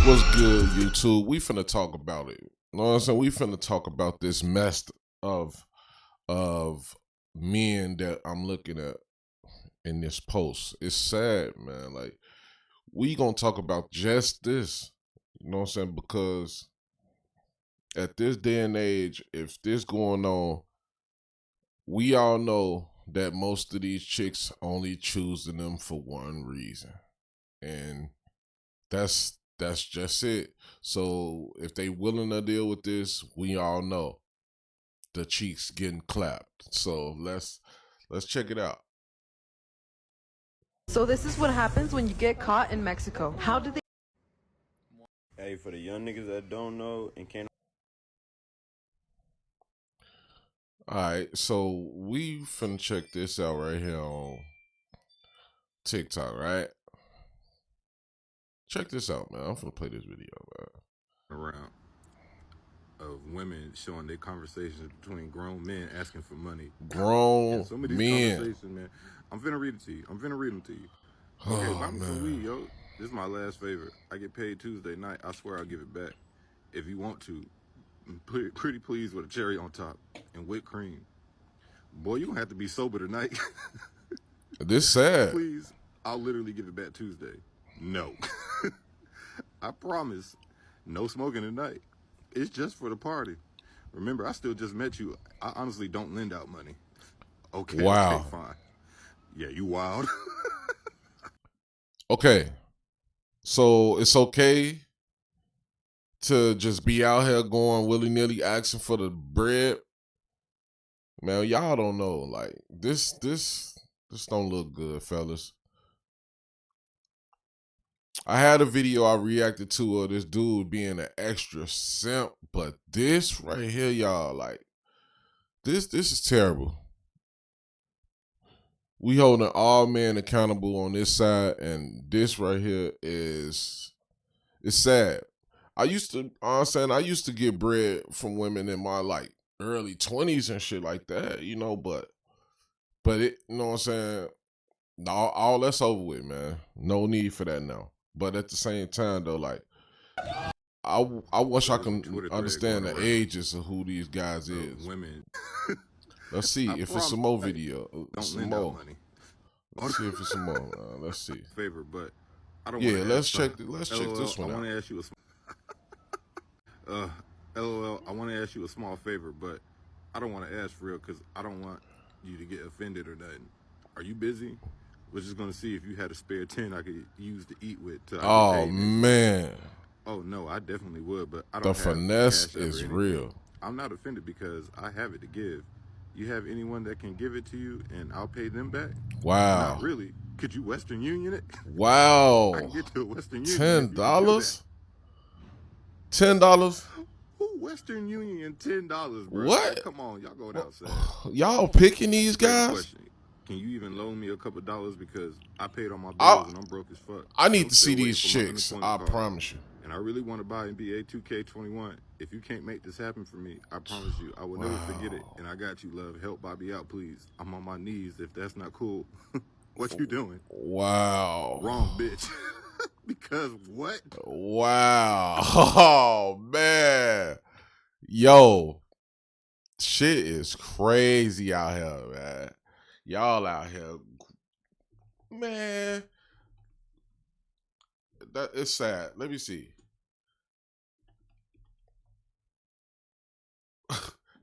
What's good, YouTube? We finna talk about it. You know what I'm saying? We finna talk about this mess of men that I'm looking at in this post. It's sad, man. Like, we gonna talk about just this. You know what I'm saying? Because at this day and age, if this going on, we all know that most of these chicks only choosing them for one reason. And that's just it. So if they willing to deal with this, we all know the cheeks getting clapped. So let's check it out. So this is what happens when you get caught in Mexico. How did they? Hey, for the young niggas that don't know and can't. All right, so we finna check this out right here on TikTok, right? Check this out, man. I'm finna play this video, man. Around of women showing their conversations between grown men asking for money. Grown And some of these men. conversations, man. I'm finna read it to you. I'm finna read them to you. Oh, Okay, buy me some man. weed, yo. This is my last favor. I get paid Tuesday night. I swear I'll give it back. If you want to, pretty please with a cherry on top and whipped cream. Boy, you gonna have to be sober tonight. This sad. Please, I'll literally give it back Tuesday. No. I promise, no smoking tonight. It's just for the party. Remember, I still just met you. I honestly don't lend out money. Okay, Wow. okay, fine. Yeah, you wild. Okay, so it's okay to just be out here going willy-nilly asking for the bread. Man, y'all don't know. Like, this don't look good, fellas. I had a video I reacted to of this dude being an extra simp, but this right here, y'all, like, this is terrible. We holding all men accountable on this side, and this right here it's sad. I used to get bread from women in my like early 20s and shit like that, you know, but it, you know what I'm saying? All that's over with, man. No need for that now. But at the same time though, like I wish I can understand the ages of who these guys is. Women. Let's see I if it's promise- some more video. Don't Some lend more. out money. Let's see if it's some more. Let's see. Favor, but I don't. Yeah, wanna let's ask check. something. Let's check LOL, this one I want out. to ask you LOL, I want to ask you a small favor, but I don't want to ask for real because I don't want you to get offended or nothing. Are you busy? We're just gonna see if you had a spare 10 I could use to eat with. Till I get Oh paid next week. man, Oh no, I definitely would, but I the don't have finesse Cash App or is anything. real. I'm not offended because I have it to give. You have anyone that can give it to you, and I'll pay them back? Wow. Not really. Could you Western Union it? Wow. I can get to a Western Union. if you can do $10? $10? Who Western Union $10, bro? What? Come on, y'all going outside. Y'all picking these Great guys? question. Can you even loan me a couple dollars because I paid all my bills I- and I'm broke as fuck. I need I'm to still see waiting these for my chicks. I unemployment card. promise you. And I really want to buy NBA 2K21. If you can't make this happen for me, I promise you, I will never forget it. And I got you, love. Help Bobby out, please. I'm on my knees if that's not cool. What you doing? Wow. Wrong, bitch. Because what? Wow. Oh man. Yo. Shit is crazy out here, man. Y'all out here. Man. That it's sad. Let me see.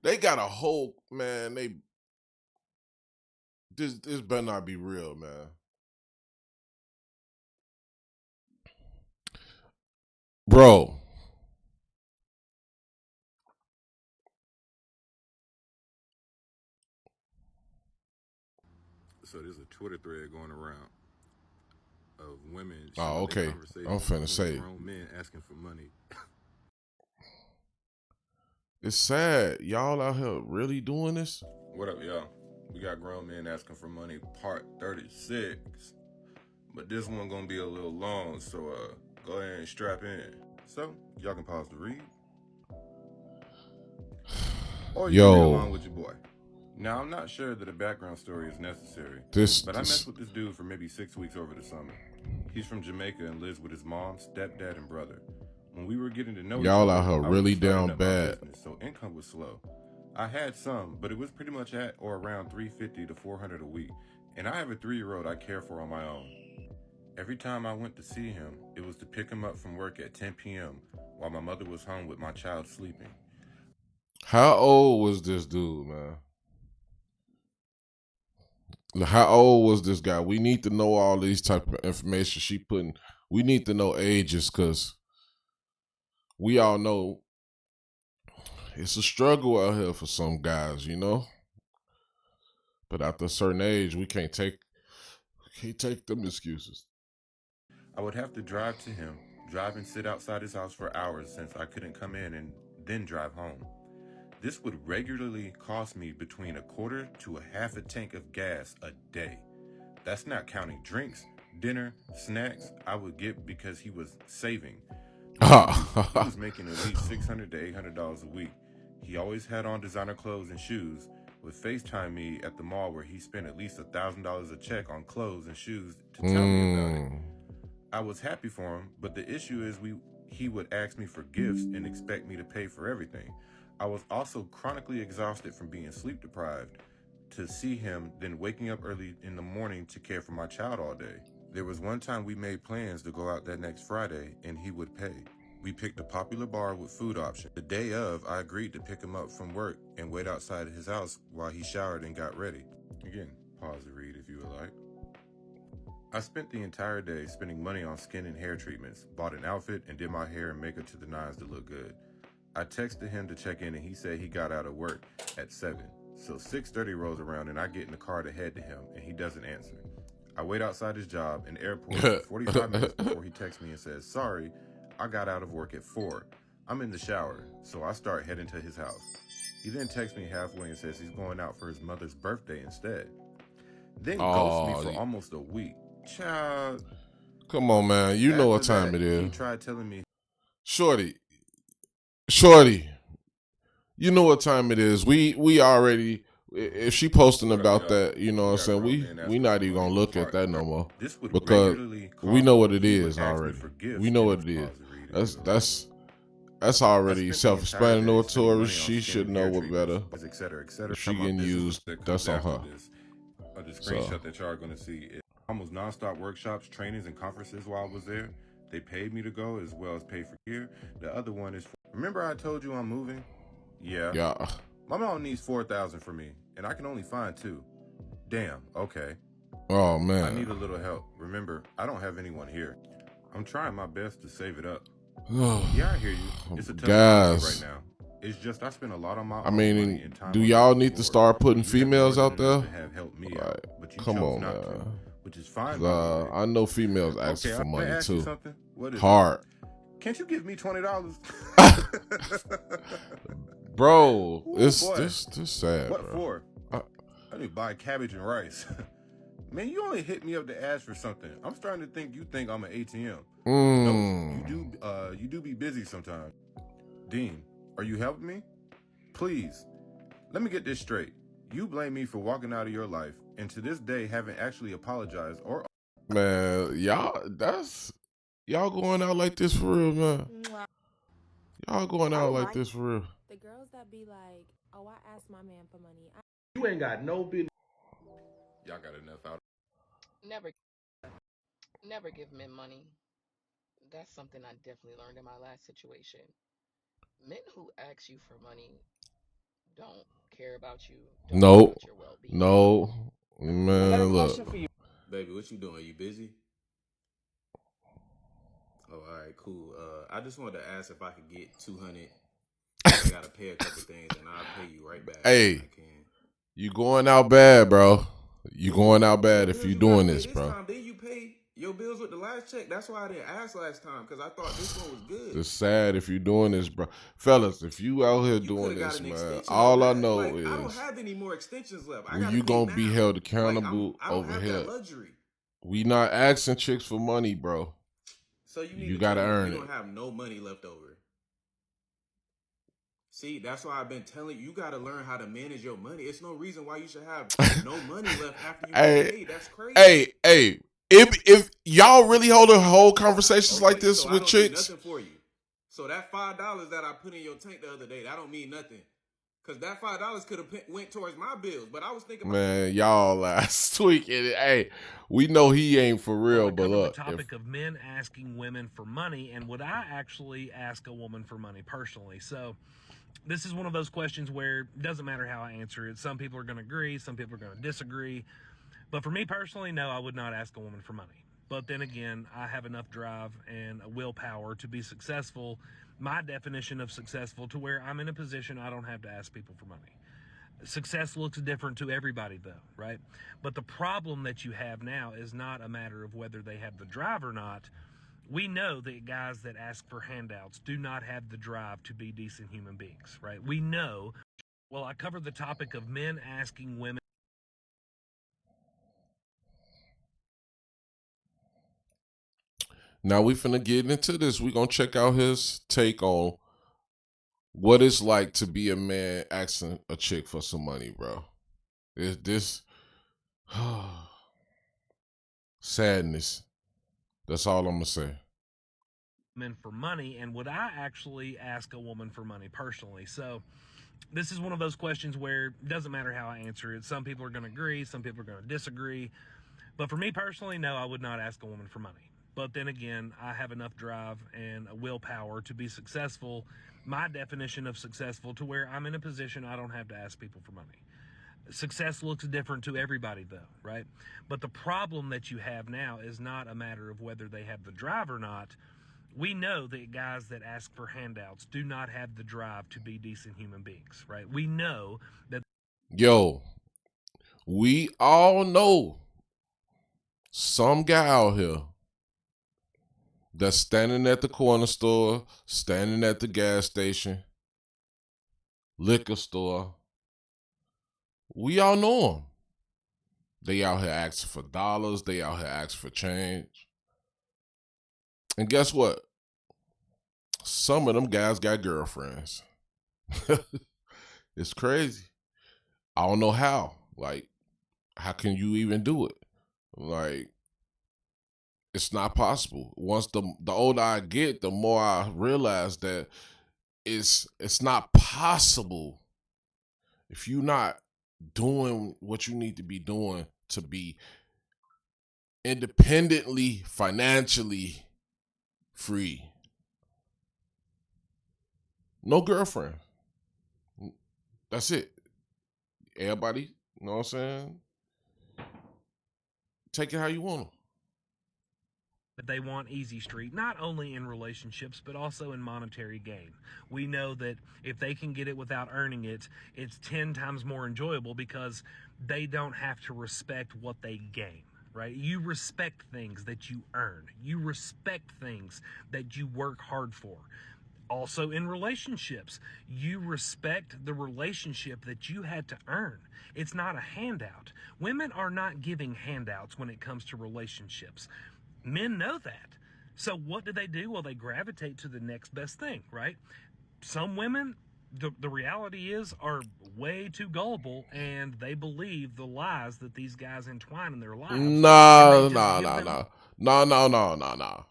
They got a whole man, this better not be real, man. Bro. So there's a Twitter thread going around of women. Oh, showing their okay. conversations I'm finna between say. grown men asking for money. It's sad. Y'all out here really doing this? What up, y'all? We got grown men asking for money, part 36. But this one gonna be a little long, so go ahead and strap in. So, y'all can pause to read. or you can read Yo, along with your boy. Now, I'm not sure that a background story is necessary, this, but I this messed with this dude for maybe 6 weeks over the summer. He's from Jamaica and lives with his mom, stepdad, and brother. When we were getting to know each y'all other, out here I was really just starting down up my bad. business, so income was slow. I had some, but it was pretty much at or around $350 to $400 a week, and I have a 3-year-old I care for on my own. Every time I went to see him, it was to pick him up from work at 10 p.m. while my mother was home with my child sleeping. How old was this dude, man? How old was this guy? We need to know all these type of information she putting. We need to know ages because we all know it's a struggle out here for some guys, you know. But after a certain age, we can't take them excuses. I would have to drive to him, drive and sit outside his house for hours since I couldn't come in and then drive home. This would regularly cost me between a quarter to a half a tank of gas a day. That's not counting drinks, dinner, snacks I would get because he was saving. He was making at least $600 to $800 a week. He always had on designer clothes and shoes, would FaceTime me at the mall where he spent at least $1,000 a check on clothes and shoes to tell me about it. I was happy for him, but the issue is he would ask me for gifts and expect me to pay for everything. I was also chronically exhausted from being sleep deprived to see him, then waking up early in the morning to care for my child all day. There was one time we made plans to go out that next Friday and he would pay. We picked a popular bar with food options. The day of, I agreed to pick him up from work and wait outside his house while he showered and got ready. Again, pause to read if you would like. I spent the entire day spending money on skin and hair treatments, bought an outfit, and did my hair and makeup to the nines to look good. I texted him to check in and he said he got out of work at 7. So 6:30 rolls around and I get in the car to head to him and he doesn't answer. I wait outside his job in the airport for 45 minutes before he texts me and says, "Sorry, I got out of work at 4. I'm in the shower." So I start heading to his house. He then texts me halfway and says he's going out for his mother's birthday instead. Then ghosts me for almost a week. Child. Come on, man. You know what time it is. He tried telling me, Shorty, you know what time it is. We already, if she posting about that, you know what I'm saying, we not even gonna look at that no more because we know what it is already. We know what it is. That's already self-explanatory. She should know what better. If she getting used, that's on her. The screenshot that y'all are gonna see is almost nonstop workshops, trainings, and conferences while I was there. They paid me to go as well as pay for gear. The other one is, remember I told you I'm moving? Yeah. My mom needs $4,000 for me, and I can only find 2. Damn, okay. Oh, man. I need a little help. Remember, I don't have anyone here. I'm trying my best to save it up. Yeah, I hear you. It's a tough time right now. It's just I spend a lot on my own money and time. Do y'all need to start putting females out there? Have helped me out, but you come chose on, not man. to, which is fine. I know females asking for money ask too. You something? What is hard? Can't you give me $20? Bro, Ooh, this boy. sad. What bro. for? I need to buy cabbage and rice. Man, you only hit me up to ask for something. I'm starting to think you think I'm an ATM. No, you do be busy sometimes. Dean, are you helping me? Please, let me get this straight. You blame me for walking out of your life, and to this day haven't actually apologized or. Man, y'all going out like this for real, man. Y'all going out like this for real. The girls that be like, "Oh, I asked my man for money." You ain't got no business. Y'all got enough out. Never give men money. That's something I definitely learned in my last situation. Men who ask you for money don't care about you. Don't care about your well-being. No, man, look. Baby, what you doing? You busy? Oh, all right, cool. I just wanted to ask if I could get 200. I gotta pay a couple things, and I'll pay you right back. Hey, you going out bad, bro. You going out bad if you doing this, bro. Then you pay your bills with the last check. That's why I didn't ask last time, because I thought this one was good. It's sad if you doing this, bro. Fellas, if you out here doing this, man, all I know is I don't have any more extensions left. you gonna be held accountable over here. We not asking chicks for money, bro. So you gotta earn it. You don't have no money left over. See, that's why I've been telling you, you got to learn how to manage your money. It's no reason why you should have no money left after you get Hey, paid. That's crazy. hey. If y'all really hold a whole conversations like this so I with don't do chicks, nothing for you. So that $5 that I put in your tank the other day, that don't mean nothing. Cause that $5 could have went towards my bills, but I was thinking about man, y'all tweaking it. Hey, we know he ain't for real, Well, I but covered look, the topic of men asking women for money, and would I actually ask a woman for money personally? So this is one of those questions where it doesn't matter how I answer it. Some people are going to agree, some people are going to disagree. But for me personally, no, I would not ask a woman for money. But then again, I have enough drive and willpower to be successful. My definition of successful to where I'm in a position I don't have to ask people for money. Success looks different to everybody though, right? But the problem that you have now is not a matter of whether they have the drive or not. We know that guys that ask for handouts do not have the drive to be decent human beings, right? We know. Well, I covered the topic of men asking women. now we finna get into this. We gonna check out his take on what it's like to be a man asking a chick for some money, bro. Is this sadness? That's all I'm gonna say. Men for money, and would I actually ask a woman for money personally? So this is one of those questions where it doesn't matter how I answer it. Some people are going to agree, some people are going to disagree. But for me personally, no, I would not ask a woman for money. But then again, I have enough drive and willpower to be successful. My definition of successful to where I'm in a position I don't have to ask people for money. Success looks different to everybody though, right? But the problem that you have now is not a matter of whether they have the drive or not. We know that guys that ask for handouts do not have the drive to be decent human beings, right? We know that. Yo, we all know some guy out here that's standing at the corner store, standing at the gas station, liquor store. We all know them. They out here asking for dollars. They out here asking for change. And guess what? Some of them guys got girlfriends. It's crazy. I don't know how. Like, how can you even do it? Like, it's not possible. Once the older I get, the more I realize that it's not possible if you're not doing what you need to be doing to be independently, financially free. No girlfriend. That's it. Everybody, you know what I'm saying? Take it how you want them. They want easy street, not only in relationships, but also in monetary gain. We know that if they can get it without earning it, it's 10 times more enjoyable because they don't have to respect what they gain, right? You respect things that you earn. You respect things that you work hard for. Also in relationships, you respect the relationship that you had to earn. It's not a handout. Women are not giving handouts when it comes to relationships. Men know that. So what do? Well, they gravitate to the next best thing, right? Some women, the reality is, are way too gullible, and they believe the lies that these guys entwine in their lives. No.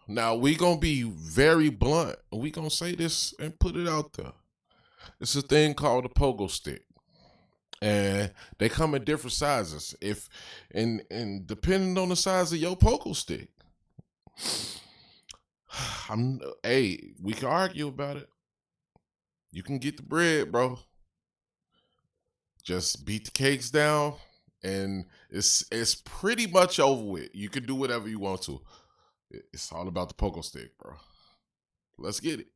Now, we going to be very blunt. We going to say this and put it out there. It's a thing called a pogo stick. And they come in different sizes. And depending on the size of your pogo stick, we can argue about it. You can get the bread, bro. Just beat the cakes down, and it's pretty much over with. You can do whatever you want to. It's all about the pogo stick, bro. Let's get it.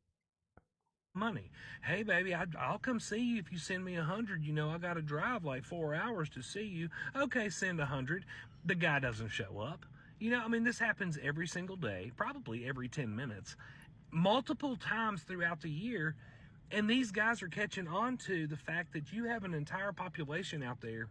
Money. Hey, baby, I'll come see you if you send me 100. You know, I got to drive like 4 hours to see you. Okay, send 100. The guy doesn't show up. You know, I mean, this happens every single day, probably every 10 minutes, multiple times throughout the year. And these guys are catching on to the fact that you have an entire population out there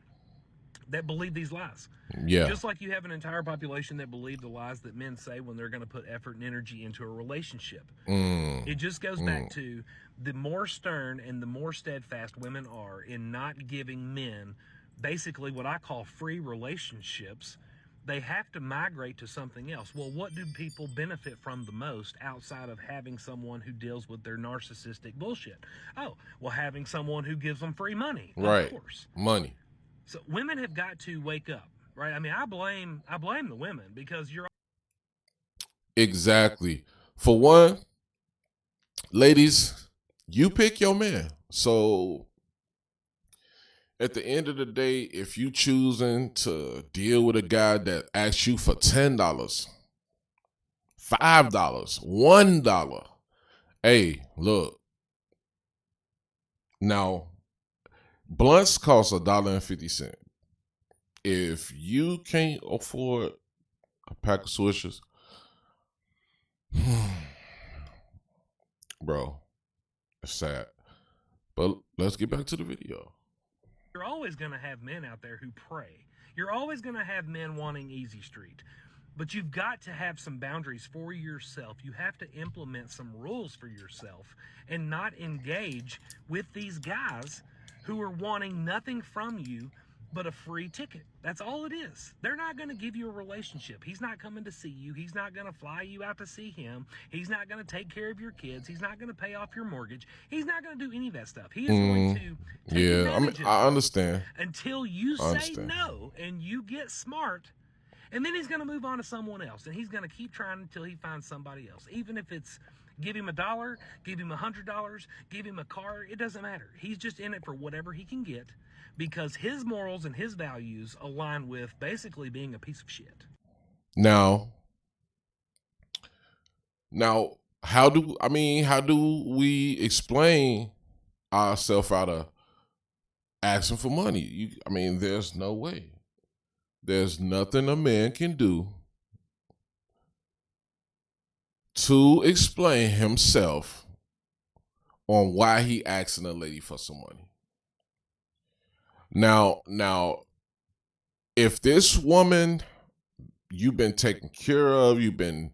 that believe these lies. Yeah. Just like you have an entire population that believe the lies that men say when they're going to put effort and energy into a relationship. It just goes back to the more stern and the more steadfast women are in not giving men basically what I call free relationships. They have to migrate to something else. Well, what do people benefit from the most outside of having someone who deals with their narcissistic bullshit? Oh, well, having someone who gives them free money, Right. of course. Money. So women have got to wake up, right? I mean, I blame the women because you're Exactly. For one, ladies, you pick your man. So at the end of the day, if you choosing to deal with a guy that asks you for $10, $5, $1, hey, look. Now, blunts cost $1.50. If you can't afford a pack of Swishers, bro, it's sad. But let's get back to the video. You're always going to have men out there who prey. You're always going to have men wanting easy street. But you've got to have some boundaries for yourself. You have to implement some rules for yourself and not engage with these guys who are wanting nothing from you but a free ticket. That's all it is. They're not going to give you a relationship. He's not coming to see you. He's not going to fly you out to see him. He's not going to take care of your kids. He's not going to pay off your mortgage. He's not going to do any of that stuff. He is going to take advantage of I it understand. until you say no and you get smart. And then he's going to move on to someone else. And he's going to keep trying until he finds somebody else. Even if it's give him $1, give him $100, give him a car, it doesn't matter. He's just in it for whatever he can get because his morals and his values align with basically being a piece of shit. Now, how do we explain ourselves out of asking for money? There's no way. There's nothing a man can do to explain himself on why he asking a lady for some money. Now, if this woman you've been taken care of, you've been,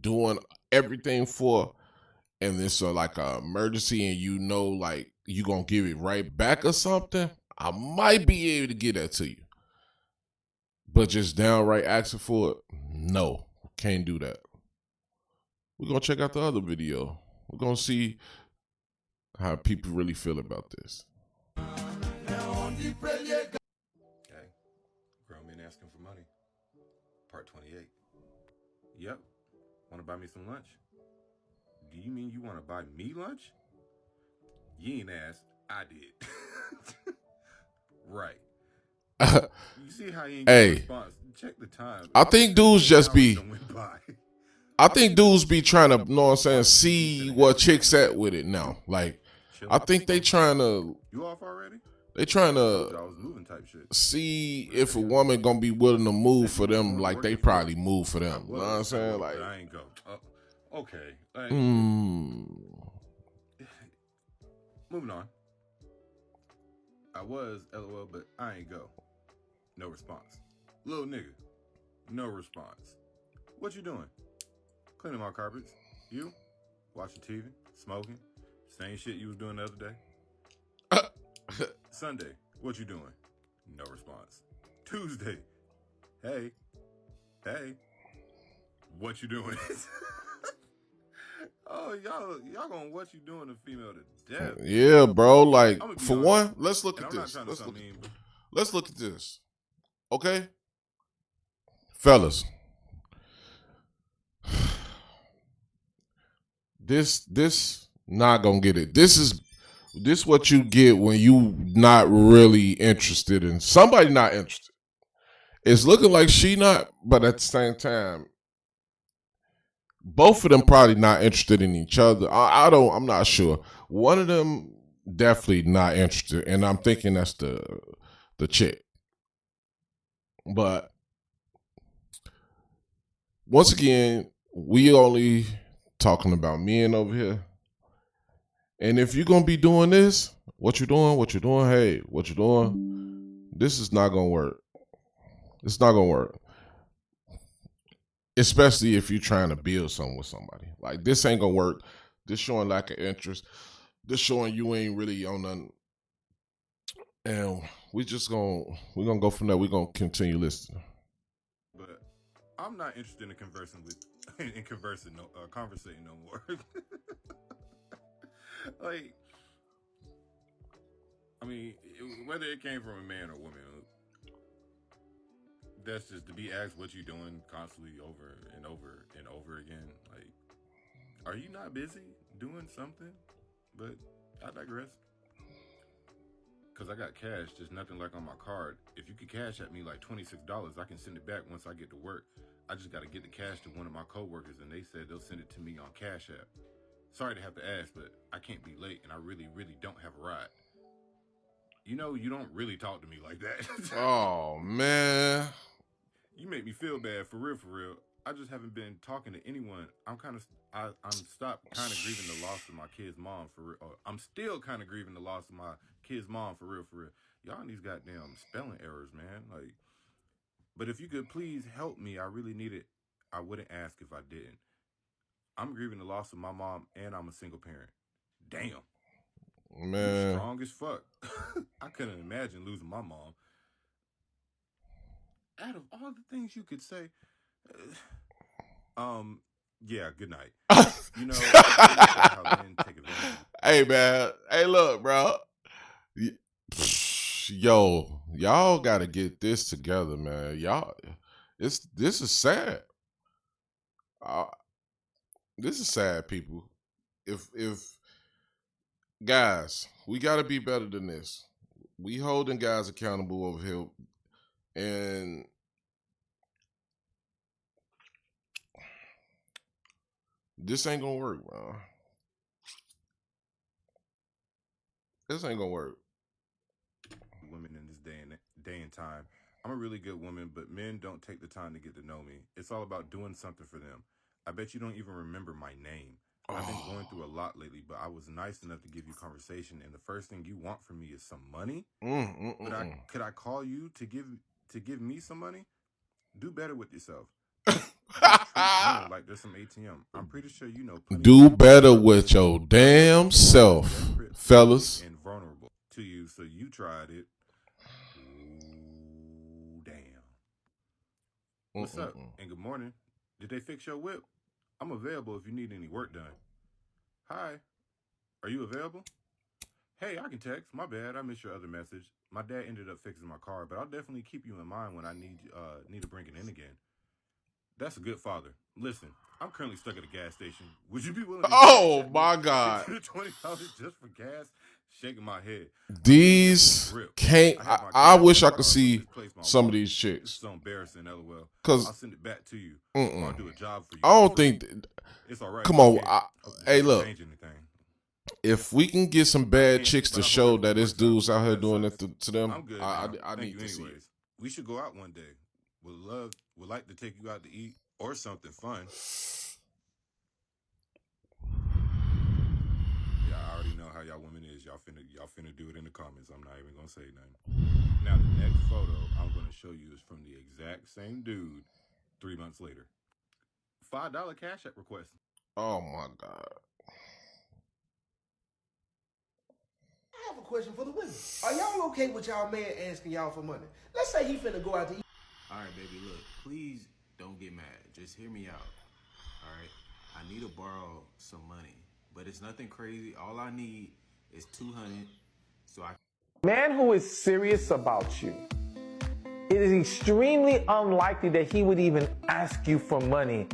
doing everything for, and it's like an emergency and you gonna give it right back or something, I might be able to get that to you. But just downright asking for it, no, can't do that. We're going to check out the other video. We're going to see how people really feel about this. Okay. Grown men asking for money. Part 28. Yep. Want to buy me some lunch? Do you mean you want to buy me lunch? You ain't asked. I did. Right. You see how you ain't get a response? Check the time. I think dudes be trying to, see what chicks at with it now. Like, I think they trying to. You off already? They trying I to was moving type shit. see if a woman gonna be willing to move for them like they probably move for them. You know what I'm saying? Like, I ain't go. Okay. Moving on. I was LOL, but I ain't go. No response. Little nigga. No response. What you doing? Cleaning my carpets. You? Watching TV? Smoking? Same shit you was doing the other day? Sunday. What you doing? No response. Tuesday. Hey. What you doing? Oh, y'all gonna what you doing to female to death? Yeah, bro. Like, for honest, one, let's look at I'm this. not trying to sound mean, but Let's look at this. Okay? Fellas. This not gonna get it. This what you get when you not really interested in somebody not interested. It's looking like she not, but at the same time, both of them probably not interested in each other. I'm not sure. One of them definitely not interested, and I'm thinking that's the chick. But once again, we only talking about men over here. And if you're gonna be doing this, what you doing? Hey, what you doing? this is not gonna work. It's not gonna work. Especially if you're trying to build something with somebody. Like, this ain't gonna work. This showing lack of interest. This showing you ain't really on nothing. And we're gonna go from there. We're gonna continue listening. But I'm not interested in conversating no more. Like, I mean, whether it came from a man or woman, that's just to be asked what you doing constantly over and over and over again. Like, are you not busy doing something? But I digress. Because I got cash, just nothing like on my card. If you could cash at me like $26, I can send it back once I get to work. I just got to get the cash to one of my coworkers, and they said they'll send it to me on Cash App. Sorry to have to ask, but I can't be late, and I really, really don't have a ride. You know, you don't really talk to me like that. Oh, man. You make me feel bad, for real, for real. I just haven't been talking to anyone. I'm stopped kind of grieving the loss of my kid's mom, for real. I'm still kind of grieving the loss of my kid's mom, for real, for real. Y'all need these goddamn spelling errors, man. Like, but if you could please help me, I really need it. I wouldn't ask if I didn't. I'm grieving the loss of my mom, and I'm a single parent. Damn. Man. You're strong as fuck. I couldn't imagine losing my mom. Out of all the things you could say, yeah, good night. You know, how men take advantage. Hey, man. Hey, look, bro. Yo, y'all got to get this together, man. Y'all, this is sad. This is sad, people. If guys, we got to be better than this. We holding guys accountable over here, and this ain't gonna work, bro. This ain't gonna work. Women in this day and time. I'm a really good woman, but men don't take the time to get to know me. It's all about doing something for them. I bet you don't even remember my name. I've been going through a lot lately, but I was nice enough to give you conversation, and the first thing you want from me is some money. Could I call you to give me some money? Do better with yourself. Like there's some ATM. I'm pretty sure you know. Do better with your damn self, fellas. And vulnerable to you, so you tried it. Ooh, damn. What's up? And good morning. Did they fix your whip? I'm available if you need any work done. Hi. Are you available? Hey, I can text. My bad. I missed your other message. My dad ended up fixing my car, but I'll definitely keep you in mind when I need to bring it in again. That's a good father. Listen, I'm currently stuck at a gas station. Would you be willing to my God. $20 just for gas? Shaking my head. These can't. I wish I could see some of these chicks. It's so embarrassing, LOL. Cause I'll send it back to you. Or I'll do a job for you. I don't think. It's all right. Come on. Hey, look. If we can get some bad chicks to show that it's dudes out here doing it to them, I'm good. I need to see it. We should go out one day. Would like to take you out to eat or something fun. Yeah, I already know how y'all women is. Y'all finna do it in the comments. I'm not even gonna say nothing. Now the next photo I'm gonna show you is from the exact same dude 3 months later. $5 Cash App request. Oh my God. I have a question for the women. Are y'all okay with y'all man asking y'all for money? Let's say he finna go out to eat. All right, baby, look, please don't get mad. Just hear me out. All right? I need to borrow some money, but it's nothing crazy. All I need is $200 so I Man who is serious about you, it is extremely unlikely that he would even ask you for money.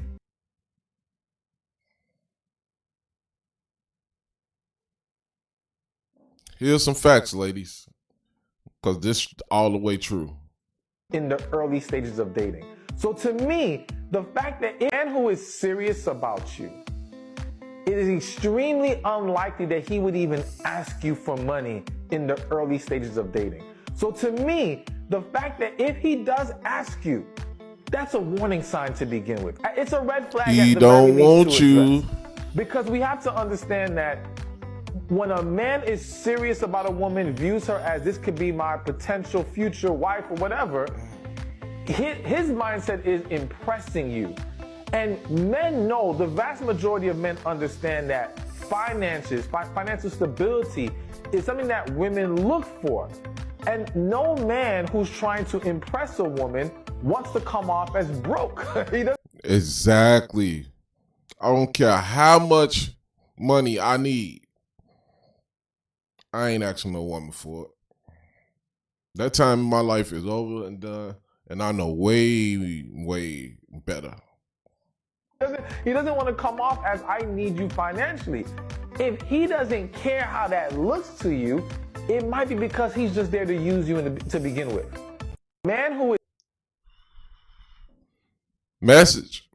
Here's some facts, ladies, because this all the way true. In the early stages of dating. So to me, the fact that a man who is serious about you, it is extremely unlikely that he would even ask you for money in the early stages of dating. So to me, the fact that if he does ask you, that's a warning sign to begin with. It's a red flag. He don't want you. Because we have to understand that when a man is serious about a woman, views her as this could be my potential future wife or whatever, his mindset is impressing you. And men know, the vast majority of men understand that financial stability is something that women look for. And no man who's trying to impress a woman wants to come off as broke. Exactly. I don't care how much money I need. I ain't asking no woman for it. That time in my life is over and done, and I know way, way better. He doesn't want to come off as I need you financially. If he doesn't care how that looks to you, it might be because he's just there to use you to begin with. Man who is... Message.